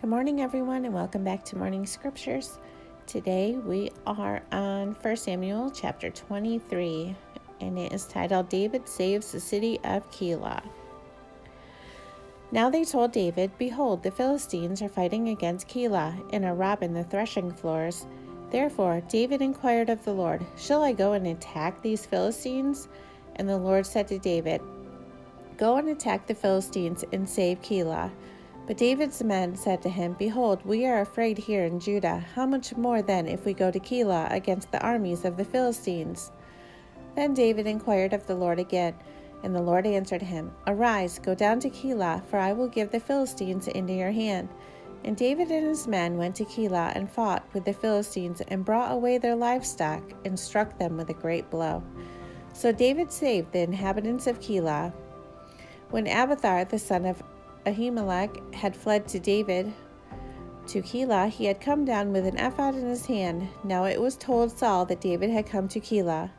Good morning, everyone, and welcome back to Morning Scriptures. Today we are on 1 Samuel chapter 23, and it is titled, David Saves the City of Keilah. Now they told David, Behold, the Philistines are fighting against Keilah and are robbing the threshing floors. Therefore David inquired of the Lord, Shall I go and attack these Philistines? And the Lord said to David, Go and attack the Philistines and save Keilah. But David's men said to him, Behold, we are afraid here in Judah. How much more then if we go to Keilah against the armies of the Philistines? Then David inquired of the Lord again, and the Lord answered him, Arise, go down to Keilah, for I will give the Philistines into your hand. And David and his men went to Keilah and fought with the Philistines and brought away their livestock and struck them with a great blow. So David saved the inhabitants of Keilah. When Abiathar the son of Ahimelech had fled to David to Keilah, he had come down with an ephod in his hand. Now it was told Saul that David had come to Keilah.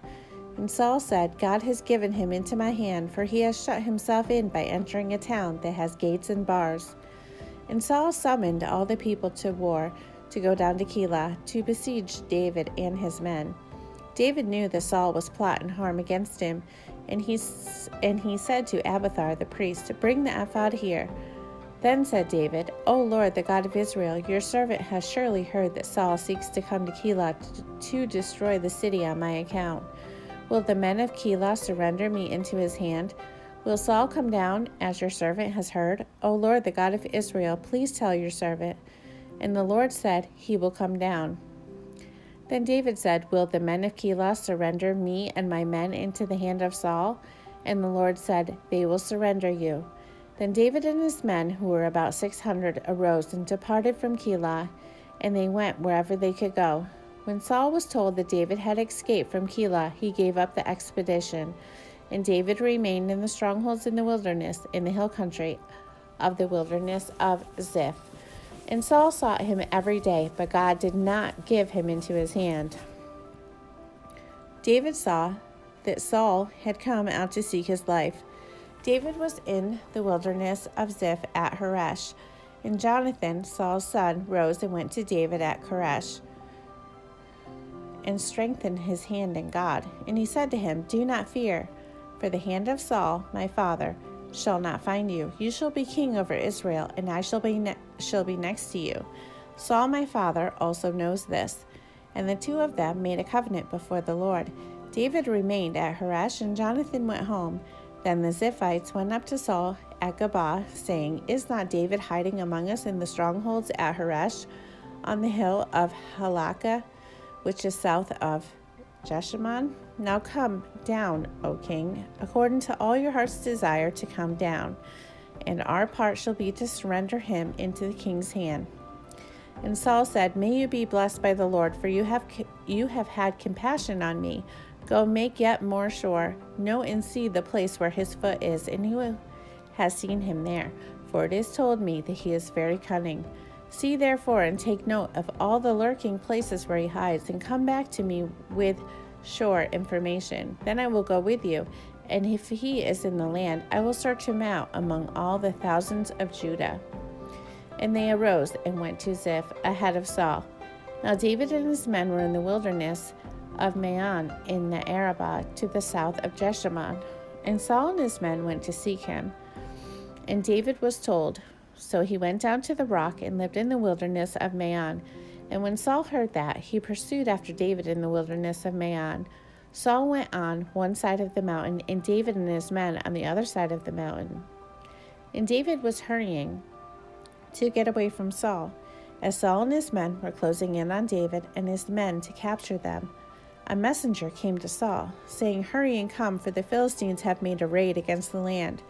And Saul said, God has given him into my hand, for he has shut himself in by entering a town that has gates and bars. And Saul summoned all the people to war to go down to Keilah to besiege David and his men. David knew that Saul was plotting harm against him, and he said to Abiathar the priest, Bring the ephod here. Then said David, O Lord, the God of Israel, your servant has surely heard that Saul seeks to come to Keilah to destroy the city on my account. Will the men of Keilah surrender me into his hand? Will Saul come down, as your servant has heard? O Lord, the God of Israel, please tell your servant. And the Lord said, He will come down. Then David said, Will the men of Keilah surrender me and my men into the hand of Saul? And the Lord said, They will surrender you. Then David and his men, who were about 600, arose and departed from Keilah, and they went wherever they could go. When Saul was told that David had escaped from Keilah, he gave up the expedition, and David remained in the strongholds in the wilderness, in the hill country of the wilderness of Ziph. And Saul sought him every day, but God did not give him into his hand. David saw that Saul had come out to seek his life. David was in the wilderness of Ziph at Horesh, and Jonathan, Saul's son, rose and went to David at Horesh, and strengthened his hand in God. And he said to him, Do not fear, for the hand of Saul, my father, shall not find you. You shall be king over Israel, and I shall be next to you. Saul, my father, also knows this. And the two of them made a covenant before the Lord. David remained at Horesh, and Jonathan went home. Then the Ziphites went up to Saul at Gabah, saying, Is not David hiding among us in the strongholds at Horesh, on the hill of Halakah, which is south of Jeshimon? Now come down, O king, according to all your heart's desire to come down, and our part shall be to surrender him into the king's hand. And Saul said, May you be blessed by the Lord, for you have had compassion on me. Go make yet more sure. Know and see the place where his foot is, and who has seen him there. For it is told me that he is very cunning. See therefore and take note of all the lurking places where he hides, and come back to me with sure information. Then I will go with you, and if he is in the land, I will search him out among all the thousands of Judah. And they arose and went to Ziph ahead of Saul. Now David and his men were in the wilderness of Maon in the Arabah to the south of Jeshimon. And Saul and his men went to seek him. And David was told. So he went down to the rock and lived in the wilderness of Maon. And when Saul heard that, he pursued after David in the wilderness of Maon. Saul went on one side of the mountain, and David and his men on the other side of the mountain. And David was hurrying to get away from Saul, as Saul and his men were closing in on David and his men to capture them. A messenger came to Saul, saying, Hurry and come, for the Philistines have made a raid against the land.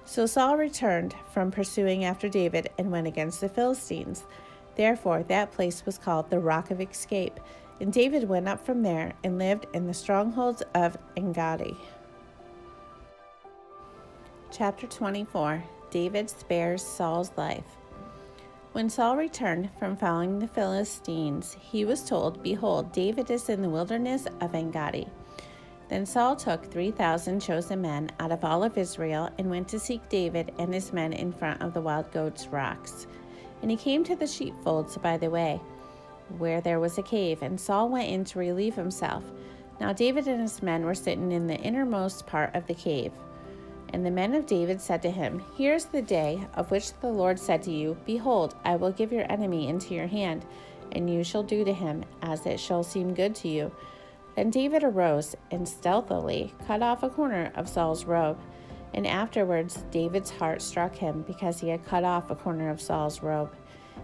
So Saul returned from pursuing after David and went against the Philistines. Therefore that place was called the Rock of Escape. And David went up from there and lived in the strongholds of Engedi. Chapter 24. David spares Saul's life. When Saul returned from following the Philistines, he was told, Behold, David is in the wilderness of Engedi. Then Saul took 3,000 chosen men out of all of Israel and went to seek David and his men in front of the wild goats' rocks. And he came to the sheepfolds by the way, where there was a cave, and Saul went in to relieve himself. Now David and his men were sitting in the innermost part of the cave. And the men of David said to him, Here is the day of which the Lord said to you, Behold, I will give your enemy into your hand, and you shall do to him as it shall seem good to you. Then David arose and stealthily cut off a corner of Saul's robe. And afterwards David's heart struck him, because he had cut off a corner of Saul's robe.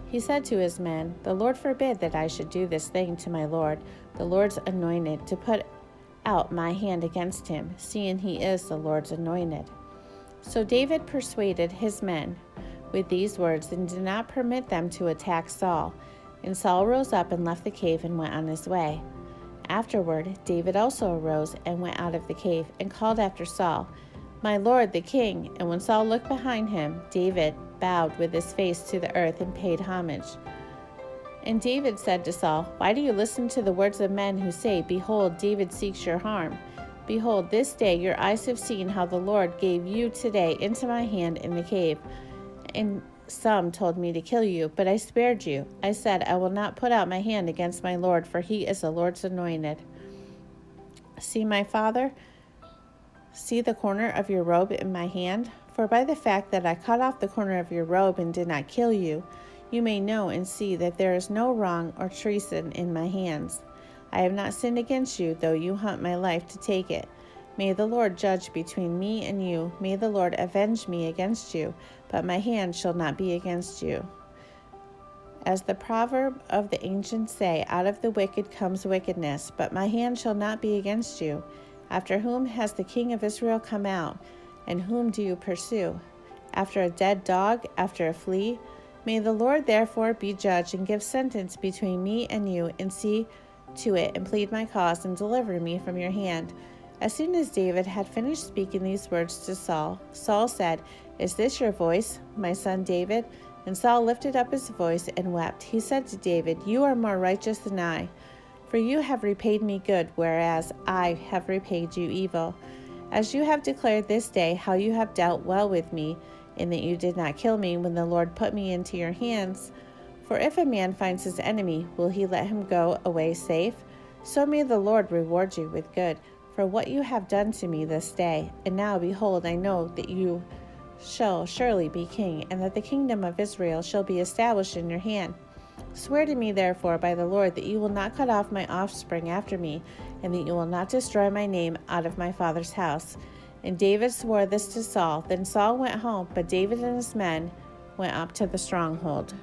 He said to his men, The Lord forbid that I should do this thing to my Lord, the Lord's anointed, to put out my hand against him, seeing he is the Lord's anointed. So David persuaded his men with these words, and did not permit them to attack Saul. And Saul rose up and left the cave and went on his way. Afterward David also arose and went out of the cave, and called after Saul, My Lord the king. And when Saul looked behind him, David bowed with his face to the earth and paid homage. And David said to Saul, Why do you listen to the words of men who say, Behold, David seeks your harm? Behold, this day your eyes have seen how the Lord gave you today into my hand in the cave. And some told me to kill you, but I spared you. I said, I will not put out my hand against my Lord, for he is the Lord's anointed. See, my father, see the corner of your robe in my hand? For by the fact that I cut off the corner of your robe and did not kill you, you may know and see that there is no wrong or treason in my hands. I have not sinned against you, though you hunt my life to take it. May the Lord judge between me and you. May the Lord avenge me against you, but my hand shall not be against you. As the proverb of the ancients say, out of the wicked comes wickedness, but my hand shall not be against you. After whom has the king of Israel come out, and whom do you pursue? After a dead dog, after a flea? May the Lord therefore be judge and give sentence between me and you, and see to it and plead my cause and deliver me from your hand. As soon as David had finished speaking these words to Saul, Saul said, Is this your voice, my son David? And Saul lifted up his voice and wept. He said to David, You are more righteous than I, for you have repaid me good, whereas I have repaid you evil. As you have declared this day how you have dealt well with me, in that you did not kill me when the Lord put me into your hands. For if a man finds his enemy, will he let him go away safe? So may the Lord reward you with good for what you have done to me this day. And now, behold, I know that you shall surely be king, and that the kingdom of Israel shall be established in your hand. Swear to me, therefore, by the Lord, that you will not cut off my offspring after me, and that you will not destroy my name out of my father's house. And David swore this to Saul. Then Saul went home, but David and his men went up to the stronghold.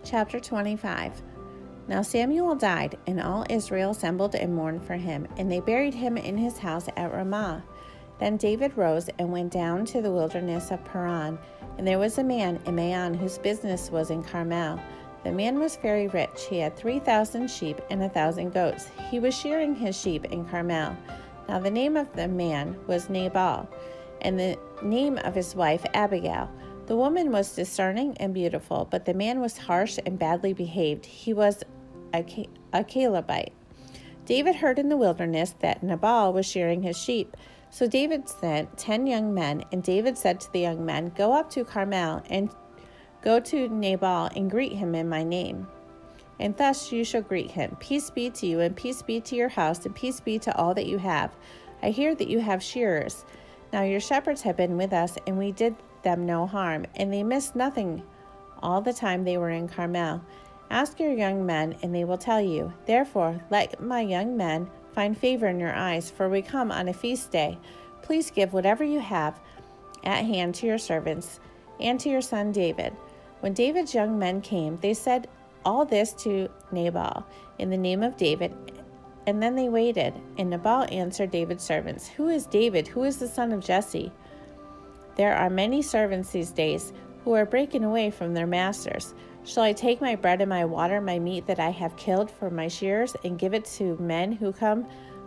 Chapter 25. Now Samuel died, and all Israel assembled and mourned for him, and they buried him in his house at Ramah. Then David rose and went down to the wilderness of Paran, and there was a man in Maon whose business was in Carmel. The man was very rich. He had 3,000 sheep and 1,000 goats. He was shearing his sheep in Carmel. Now the name of the man was Nabal, and the name of his wife Abigail. The woman was discerning and beautiful, but the man was harsh and badly behaved. He was a Calebite. David heard in the wilderness that Nabal was shearing his sheep. So David sent 10 young men, and David said to the young men, Go up to Carmel, and go to Nabal, and greet him in my name. And thus you shall greet him. Peace be to you, and peace be to your house, and peace be to all that you have. I hear that you have shearers. Now your shepherds have been with us, and we did them no harm, and they missed nothing all the time they were in Carmel. Ask your young men, and they will tell you. Therefore, let my young men find favor in your eyes, for we come on a feast day. Please give whatever you have at hand to your servants and to your son David. When David's young men came, they said all this to Nabal in the name of David, and then they waited. And Nabal answered David's servants, Who is David? Who is the son of Jesse? There are many servants these days who are breaking away from their masters. Shall I take my bread and my water, my meat that I have killed for my shearers, and give it to men who come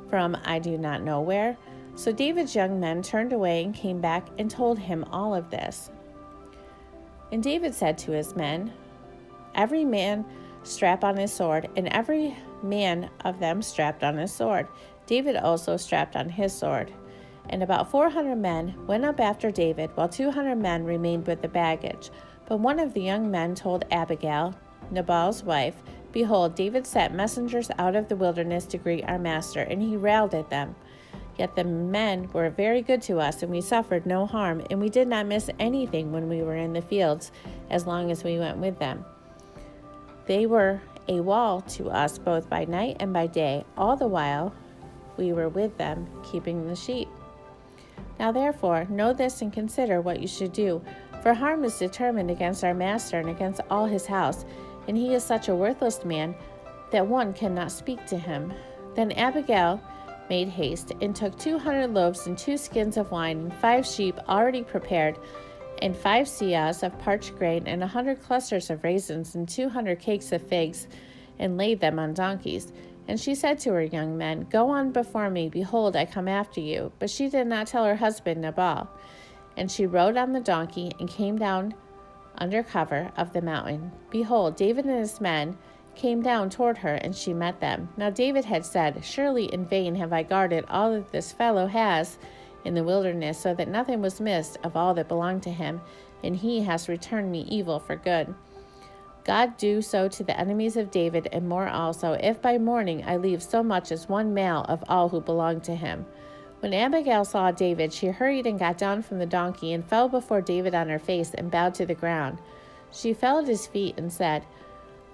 from I do not know where? So David's young men turned away and came back and told him all of this. And David said to his men, Every man strap on his sword, and every man of them strapped on his sword. David also strapped on his sword. And about 400 men went up after David, while 200 men remained with the baggage. But one of the young men told Abigail, Nabal's wife, Behold, David sent messengers out of the wilderness to greet our master, and he railed at them. Yet the men were very good to us, and we suffered no harm, and we did not miss anything when we were in the fields, as long as we went with them. They were a wall to us both by night and by day, all the while we were with them, keeping the sheep. Now therefore, know this and consider what you should do, for harm is determined against our master and against all his house, and he is such a worthless man that one cannot speak to him. Then Abigail made haste and took 200 loaves and 2 skins of wine and 5 sheep already prepared, and 5 seahs of parched grain and 100 clusters of raisins and 200 cakes of figs, and laid them on donkeys. And she said to her young men, Go on before me, behold, I come after you. But she did not tell her husband Nabal. And she rode on the donkey and came down under cover of the mountain. Behold, David and his men came down toward her, and she met them. Now David had said, Surely in vain have I guarded all that this fellow has in the wilderness, so that nothing was missed of all that belonged to him, and he has returned me evil for good. God do so to the enemies of David, and more also, if by morning I leave so much as one male of all who belong to him. When Abigail saw David, she hurried and got down from the donkey, and fell before David on her face, and bowed to the ground. She fell at his feet and said,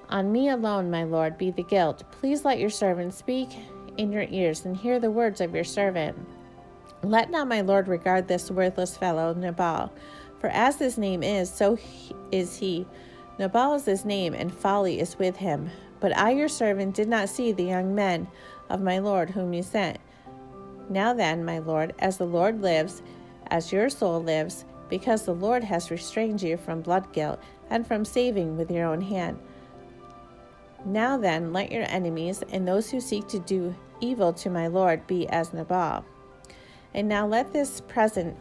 On me alone, my lord, be the guilt. Please let your servant speak in your ears, and hear the words of your servant. Let not my lord regard this worthless fellow, Nabal, for as his name is, so is he. Nabal is his name, and folly is with him. But I, your servant, did not see the young men of my lord whom you sent. Now then, my lord, as the Lord lives, as your soul lives, because the Lord has restrained you from blood guilt and from saving with your own hand. Now then, let your enemies and those who seek to do evil to my lord be as Nabal. And now let this present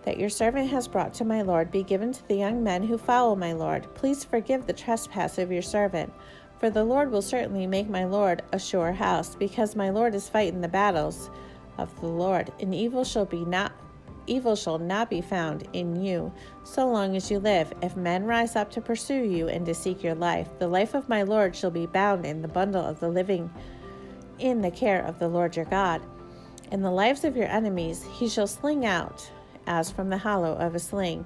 that your servant has brought to my lord be given to the young men who follow my lord. Please forgive the trespass of your servant, for the Lord will certainly make my lord a sure house, because my lord is fighting the battles of the Lord, and evil shall not be found in you so long as you live. If men rise up to pursue you and to seek your life, the life of my lord shall be bound in the bundle of the living in the care of the Lord your God. And the lives of your enemies he shall sling out as from the hollow of a sling.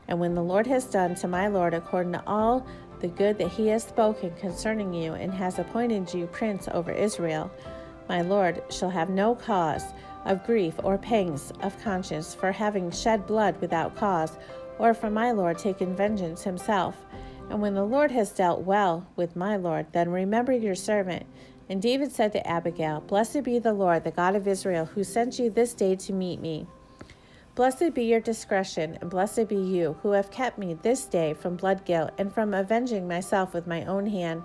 And when the Lord has done to my lord according to all the good that he has spoken concerning you, and has appointed you prince over Israel, my lord shall have no cause of grief or pangs of conscience for having shed blood without cause, or for my lord taken vengeance himself. And when the Lord has dealt well with my lord, then remember your servant. And David said to Abigail, Blessed be the Lord, the God of Israel, who sent you this day to meet me. Blessed be your discretion, and blessed be you, who have kept me this day from blood guilt, and from avenging myself with my own hand.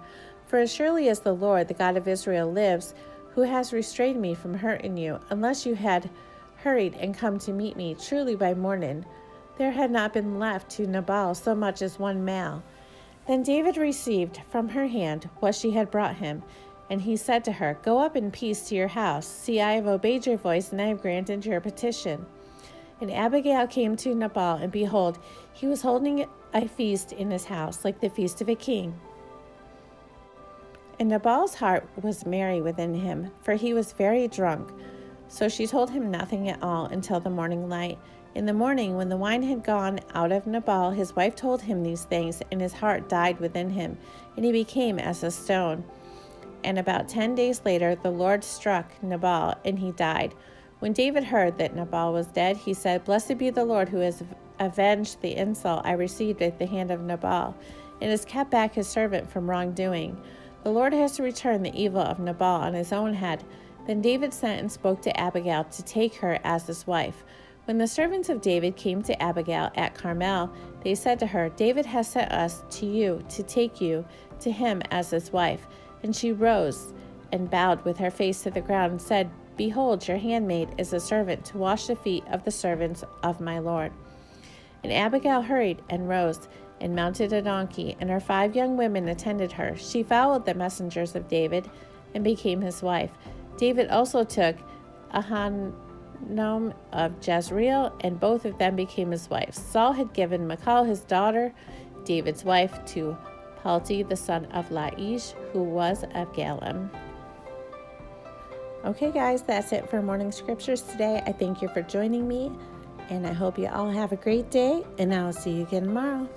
For as surely as the Lord, the God of Israel, lives, who has restrained me from hurting you, unless you had hurried and come to meet me, truly by morning there had not been left to Nabal so much as one male. Then David received from her hand what she had brought him, and he said to her, Go up in peace to your house. See, I have obeyed your voice, and I have granted your petition. And Abigail came to Nabal, and behold, he was holding a feast in his house, like the feast of a king. And Nabal's heart was merry within him, for he was very drunk. So she told him nothing at all until the morning light. In the morning, when the wine had gone out of Nabal, his wife told him these things, and his heart died within him, and he became as a stone. And about 10 days later, the Lord struck Nabal, and he died. When David heard that Nabal was dead, he said, Blessed be the Lord who has avenged the insult I received at the hand of Nabal, and has kept back his servant from wrongdoing. The Lord has returned the evil of Nabal on his own head. Then David sent and spoke to Abigail to take her as his wife. When the servants of David came to Abigail at Carmel, they said to her, David has sent us to you to take you to him as his wife. And she rose and bowed with her face to the ground and said, Behold, your handmaid is a servant to wash the feet of the servants of my Lord. And Abigail hurried and rose and mounted a donkey, and her 5 young women attended her. She followed the messengers of David and became his wife. David also took Ahinoam of Jezreel, and both of them became his wives. Saul had given Michal his daughter David's wife, to Palti, the son of Laish, who was of Gallim. Okay, guys, that's it for morning scriptures today. I thank you for joining me, and I hope you all have a great day, and I'll see you again tomorrow.